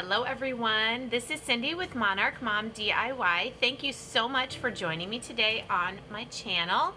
Hello everyone, this is Cindy with Monarch Mom DIY. Thank you so much for joining me today on my channel.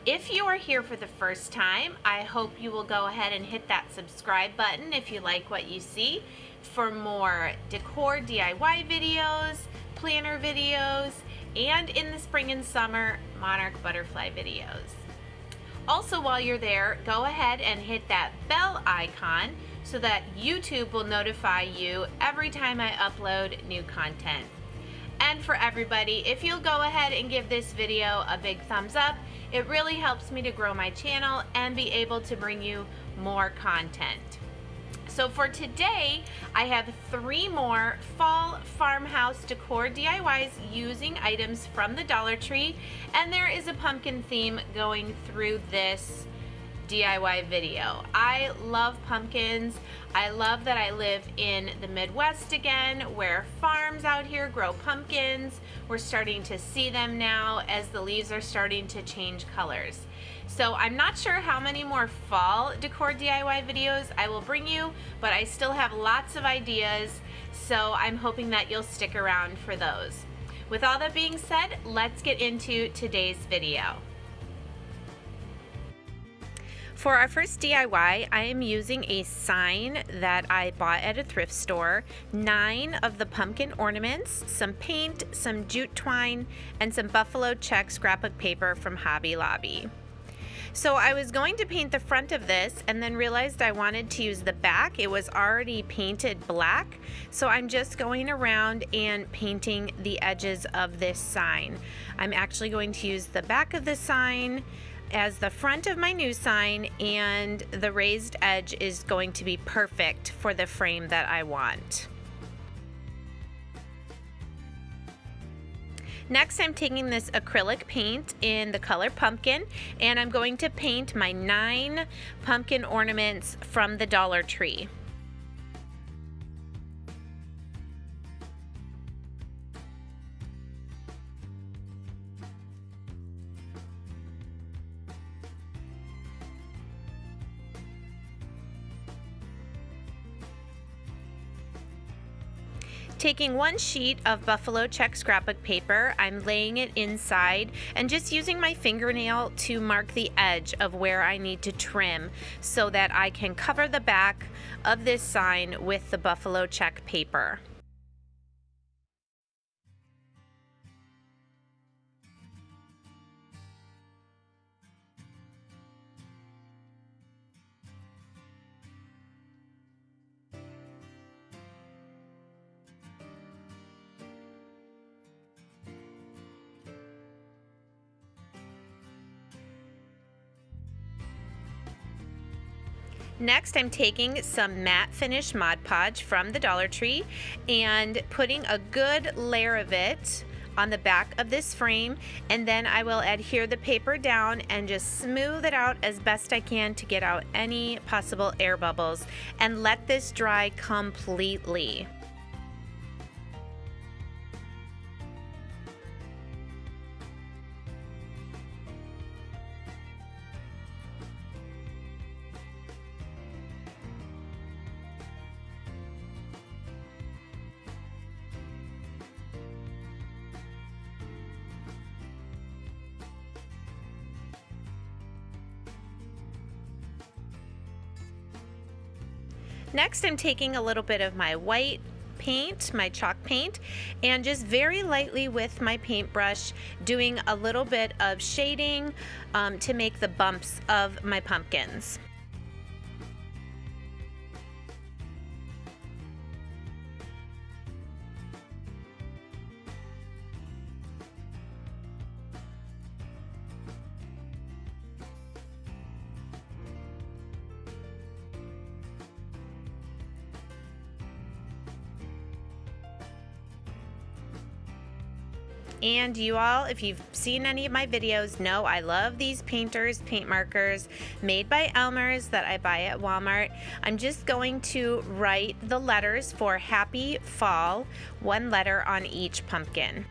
If you are here for the first time, I hope you will go ahead and hit that subscribe button if you like what you see for more decor DIY videos, planner videos, and in the spring and summer, Monarch butterfly videos. Also, while you're there, go ahead and hit that bell icon so that YouTube will notify you every time I upload new content. And for everybody, if you'll go ahead and give this video a big thumbs up, it really helps me to grow my channel and be able to bring you more content. So for today, I have 3 more fall farmhouse decor DIYs using items from the Dollar Tree, and there is a pumpkin theme going through this DIY video. I love pumpkins. I love that I live in the Midwest again, where farms out here grow pumpkins. We're starting to see them now as the leaves are starting to change colors. So I'm not sure how many more fall decor DIY videos I will bring you, but I still have lots of ideas, so I'm hoping that you'll stick around for those. With all that being said, let's get into today's video. For our first DIY, I am using a sign that I bought at a thrift store, 9 of the pumpkin ornaments, some paint, some jute twine, and some buffalo check scrapbook paper from Hobby Lobby. So I was going to paint the front of this and then realized I wanted to use the back. It was already painted black, so I'm just going around and painting the edges of this sign. I'm actually going to use the back of the sign as the front of my new sign, and the raised edge is going to be perfect for the frame that I want. Next, I'm taking this acrylic paint in the color pumpkin, and I'm going to paint my 9 pumpkin ornaments from the Dollar Tree. Taking 1 sheet of buffalo check scrapbook paper, I'm laying it inside and just using my fingernail to mark the edge of where I need to trim so that I can cover the back of this sign with the buffalo check paper. Next, I'm taking some matte finish Mod Podge from the Dollar Tree and putting a good layer of it on the back of this frame, and then I will adhere the paper down and just smooth it out as best I can to get out any possible air bubbles and let this dry completely. Next, I'm taking a little bit of my white paint, my chalk paint, and just very lightly with my paintbrush doing a little bit of shading to make the bumps of my pumpkins. And you all, if you've seen any of my videos, know I love these painters, paint markers made by Elmer's that I buy at Walmart. I'm just going to write the letters for Happy Fall, 1 letter on each pumpkin.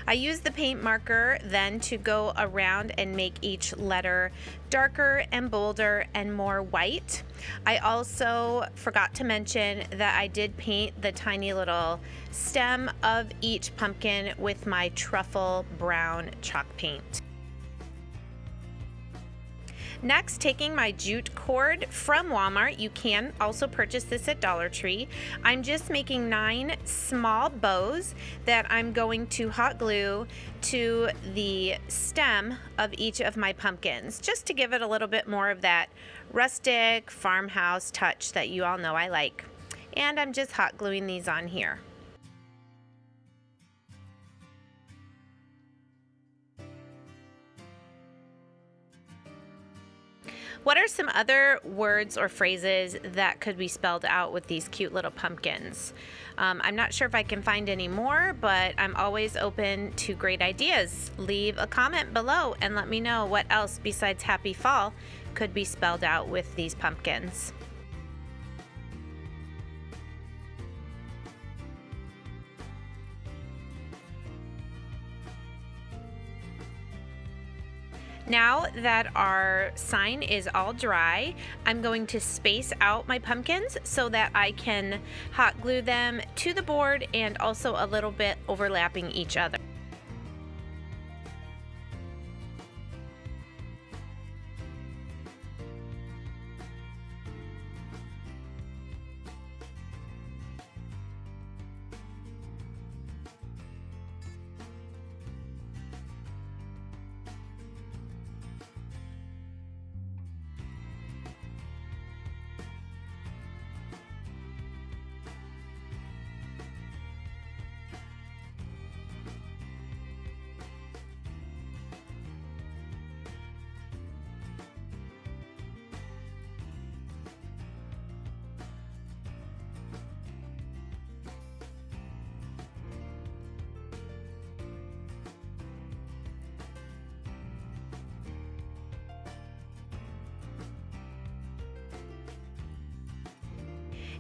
I use the paint marker then to go around and make each letter darker and bolder and more white. I also forgot to mention that I did paint the tiny little stem of each pumpkin with my truffle brown chalk paint. Next, taking my jute cord from Walmart, you can also purchase this at Dollar Tree. I'm just making 9 small bows that I'm going to hot glue to the stem of each of my pumpkins, just to give it a little bit more of that rustic farmhouse touch that you all know I like. And I'm just hot gluing these on here. What are some other words or phrases that could be spelled out with these cute little pumpkins? I'm not sure if I can find any more, but I'm always open to great ideas. Leave a comment below and let me know what else besides Happy Fall could be spelled out with these pumpkins. Now that our sign is all dry, I'm going to space out my pumpkins so that I can hot glue them to the board and also a little bit overlapping each other.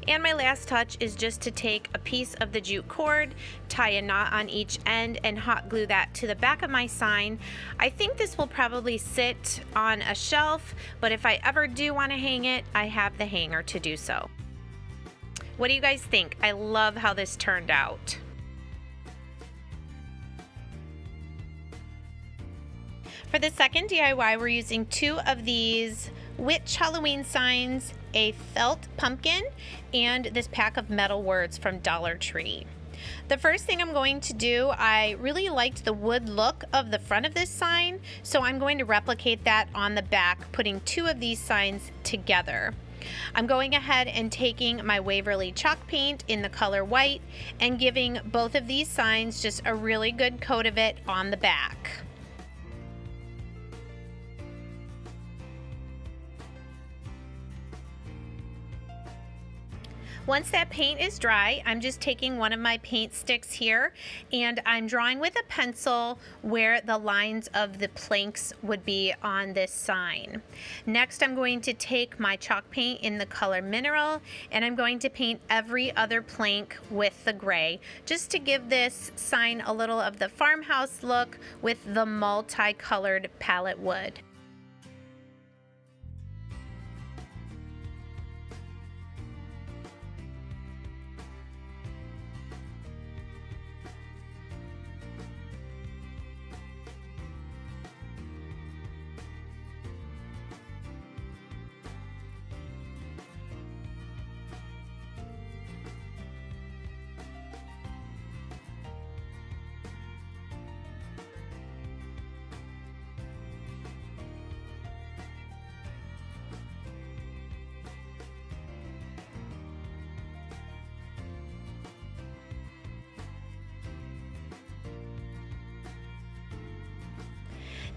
And my last touch is just to take a piece of the jute cord, tie a knot on each end, and hot glue that to the back of my sign. I think this will probably sit on a shelf, but if I ever do want to hang it, I have the hanger to do so. What do you guys think? I love how this turned out. For the second DIY, we're using 2 of these witch Halloween signs, a felt pumpkin, and this pack of metal words from Dollar Tree. The first thing I'm going to do, I really liked the wood look of the front of this sign, so I'm going to replicate that on the back, putting 2 of these signs together. I'm going ahead and taking my Waverly Chalk Paint in the color white and giving both of these signs just a really good coat of it on the back. Once that paint is dry, I'm just taking one of my paint sticks here and I'm drawing with a pencil where the lines of the planks would be on this sign. Next, I'm going to take my chalk paint in the color mineral and I'm going to paint every other plank with the gray, just to give this sign a little of the farmhouse look with the multicolored palette wood.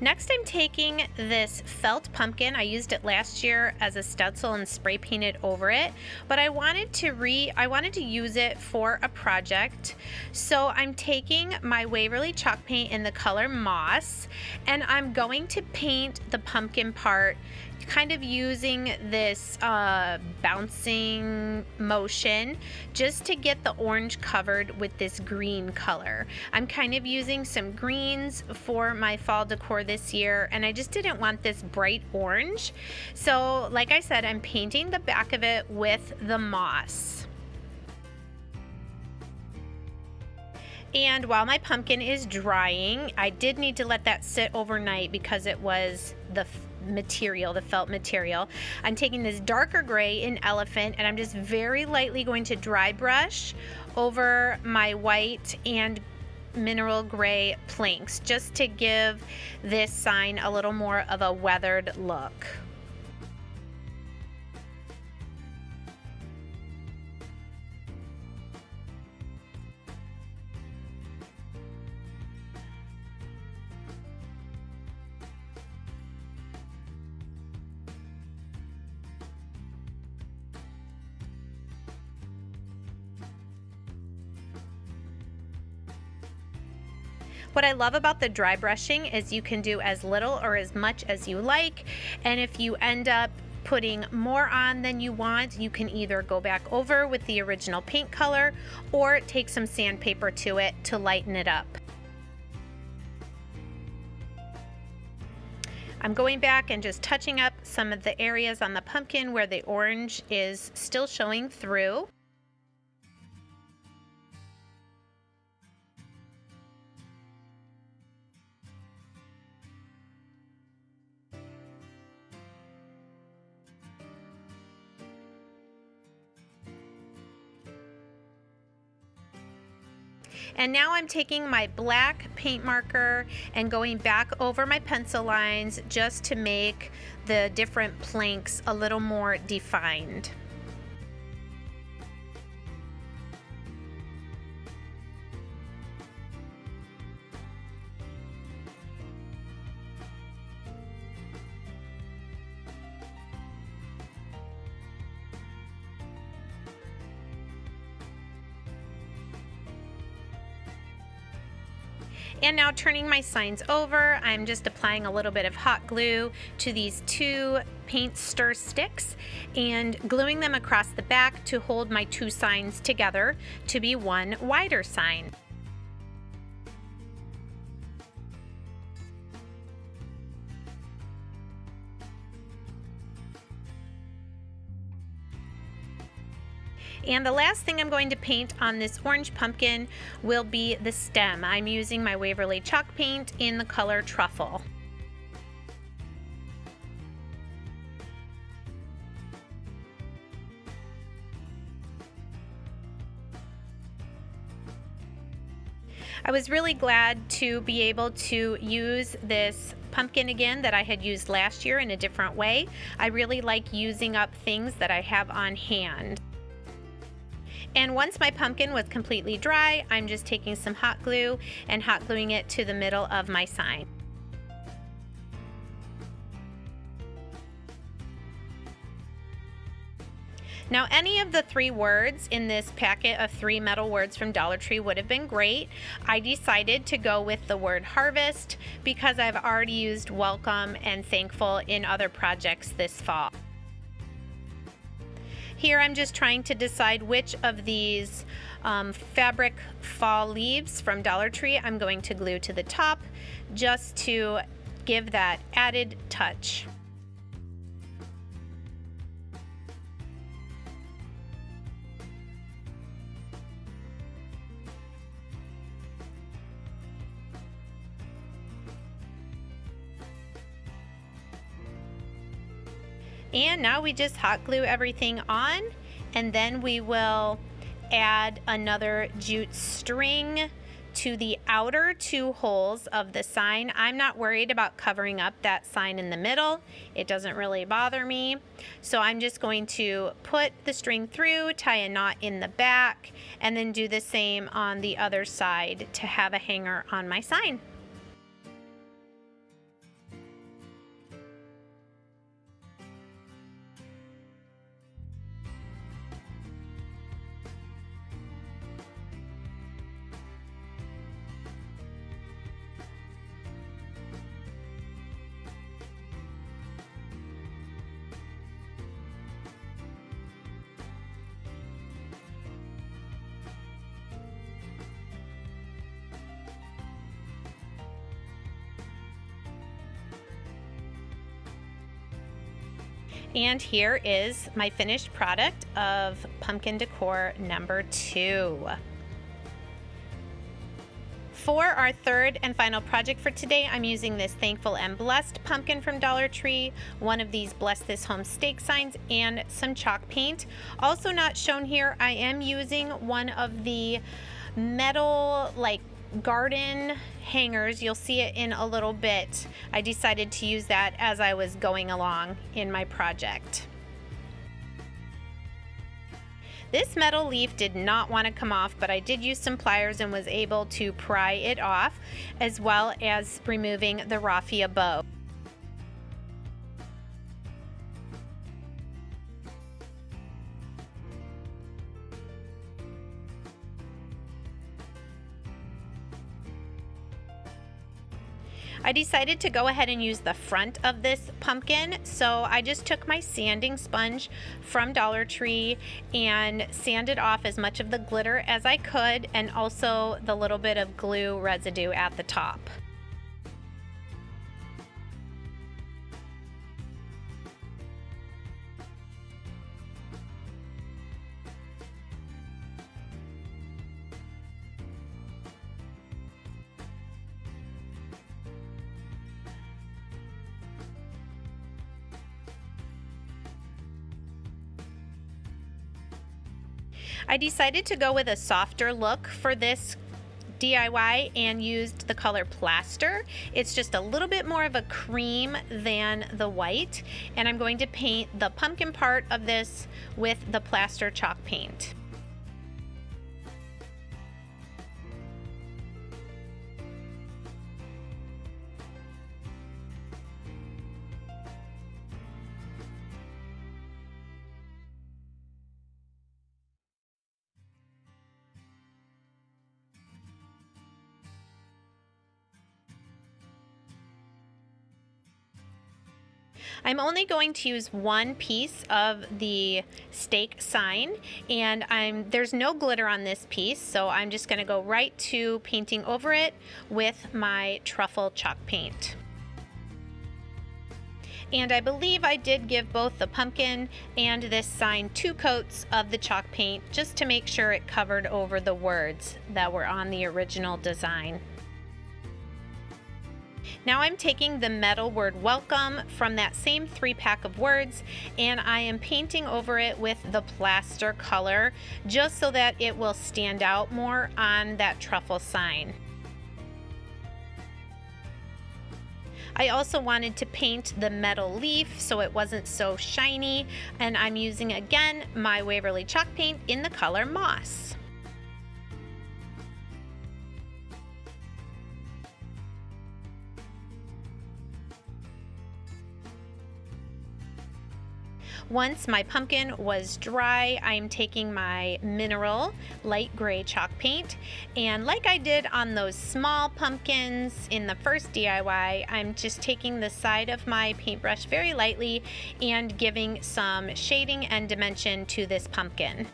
Next, I'm taking this felt pumpkin. I used it last year as a stencil and spray painted over it, but I wanted to use it for a project. So I'm taking my Waverly Chalk Paint in the color Moss, and I'm going to paint the pumpkin part, kind of using this bouncing motion just to get the orange covered with this green color. I'm kind of using some greens for my fall decor this year, and I just didn't want this bright orange. So like I said, I'm painting the back of it with the moss. And while my pumpkin is drying, I did need to let that sit overnight because it was the felt material. I'm taking this darker gray in Elephant, and I'm just very lightly going to dry brush over my white and mineral gray planks just to give this sign a little more of a weathered look. What I love about the dry brushing is you can do as little or as much as you like, and if you end up putting more on than you want, you can either go back over with the original paint color or take some sandpaper to it to lighten it up. I'm going back and just touching up some of the areas on the pumpkin where the orange is still showing through. And now I'm taking my black paint marker and going back over my pencil lines just to make the different planks a little more defined. And now turning my signs over, I'm just applying a little bit of hot glue to these two paint stir sticks and gluing them across the back to hold my two signs together to be one wider sign. And the last thing I'm going to paint on this orange pumpkin will be the stem. I'm using my Waverly Chalk Paint in the color Truffle. I was really glad to be able to use this pumpkin again that I had used last year in a different way. I really like using up things that I have on hand. And once my pumpkin was completely dry, I'm just taking some hot glue and hot gluing it to the middle of my sign. Now, any of the 3 words in this packet of 3 metal words from Dollar Tree would have been great. I decided to go with the word harvest because I've already used welcome and thankful in other projects this fall. Here I'm just trying to decide which of these fabric fall leaves from Dollar Tree I'm going to glue to the top just to give that added touch. And now we just hot glue everything on, and then we will add another jute string to the outer 2 holes of the sign. I'm not worried about covering up that sign in the middle. It doesn't really bother me. So I'm just going to put the string through, tie a knot in the back, and then do the same on the other side to have a hanger on my sign. And here is my finished product of pumpkin decor number 2. For our third and final project for today, I'm using this Thankful and Blessed pumpkin from Dollar Tree, one of these Bless This Home stake signs, and some chalk paint. Also not shown here, I am using one of the metal garden hangers. You'll see it in a little bit. I decided to use that as I was going along in my project. This metal leaf did not want to come off, but I did use some pliers and was able to pry it off, as well as removing the raffia bow. I decided to go ahead and use the front of this pumpkin, so I just took my sanding sponge from Dollar Tree and sanded off as much of the glitter as I could, and also the little bit of glue residue at the top. I decided to go with a softer look for this DIY and used the color Plaster. It's just a little bit more of a cream than the white, and I'm going to paint the pumpkin part of this with the Plaster chalk paint. I'm only going to use one piece of the stake sign, and there's no glitter on this piece, so I'm just going to go right to painting over it with my truffle chalk paint. And I believe I did give both the pumpkin and this sign 2 coats of the chalk paint just to make sure it covered over the words that were on the original design. Now I'm taking the metal word welcome from that same 3-pack of words, and I am painting over it with the Plaster color just so that it will stand out more on that truffle sign. I also wanted to paint the metal leaf so it wasn't so shiny, and I'm using again my Waverly Chalk Paint in the color Moss. Once my pumpkin was dry, I'm taking my mineral light gray chalk paint, and like I did on those small pumpkins in the first DIY, I'm just taking the side of my paintbrush very lightly and giving some shading and dimension to this pumpkin.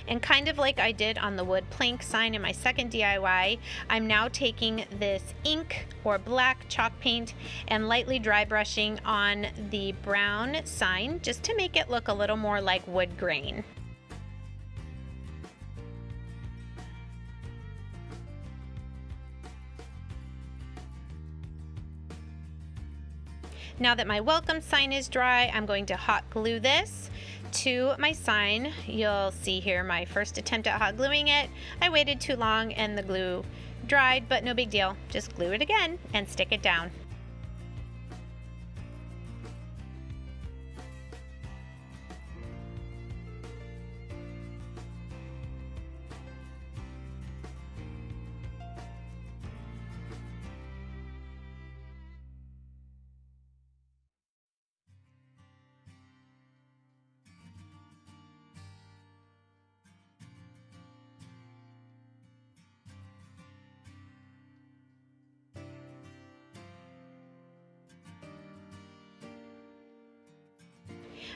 And kind of like I did on the wood plank sign in my second DIY, I'm now taking this ink or black chalk paint and lightly dry brushing on the brown sign just to make it look a little more like wood grain. Now that my welcome sign is dry, I'm going to hot glue this to my sign. You'll see here my first attempt at hot gluing it. I waited too long and the glue dried, but no big deal. Just glue it again and stick it down.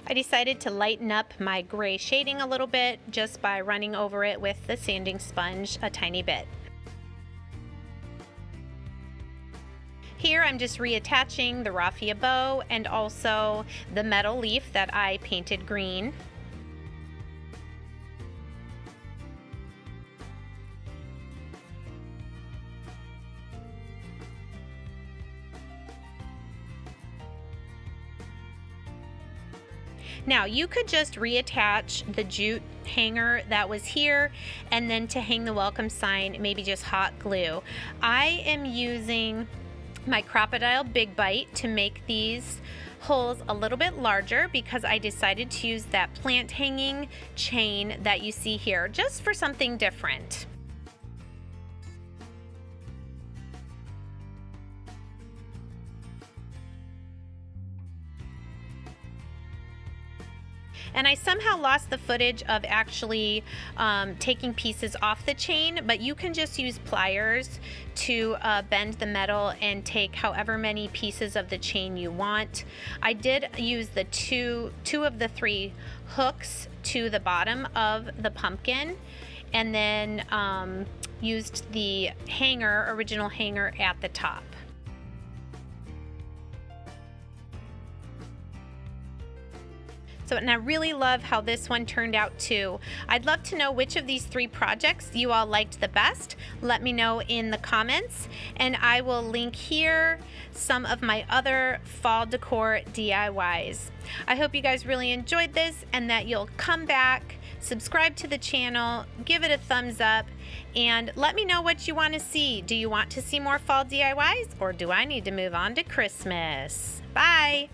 I decided to lighten up my gray shading a little bit just by running over it with the sanding sponge a tiny bit. Here I'm just reattaching the raffia bow and also the metal leaf that I painted green. Now you could just reattach the jute hanger that was here, and then to hang the welcome sign, maybe just hot glue. I am using my Crocodile Big Bite to make these holes a little bit larger because I decided to use that plant hanging chain that you see here just for something different. And I somehow lost the footage of actually taking pieces off the chain, but you can just use pliers to bend the metal and take however many pieces of the chain you want. I did use the two of the 3 hooks to the bottom of the pumpkin, and then used the original hanger at the top. So, and I really love how this one turned out too. I'd love to know which of these 3 projects you all liked the best. Let me know in the comments, and I will link here some of my other fall decor DIYs. I hope you guys really enjoyed this and that you'll come back, subscribe to the channel, give it a thumbs up, and let me know what you want to see. Do you want to see more fall DIYs, or do I need to move on to Christmas? Bye!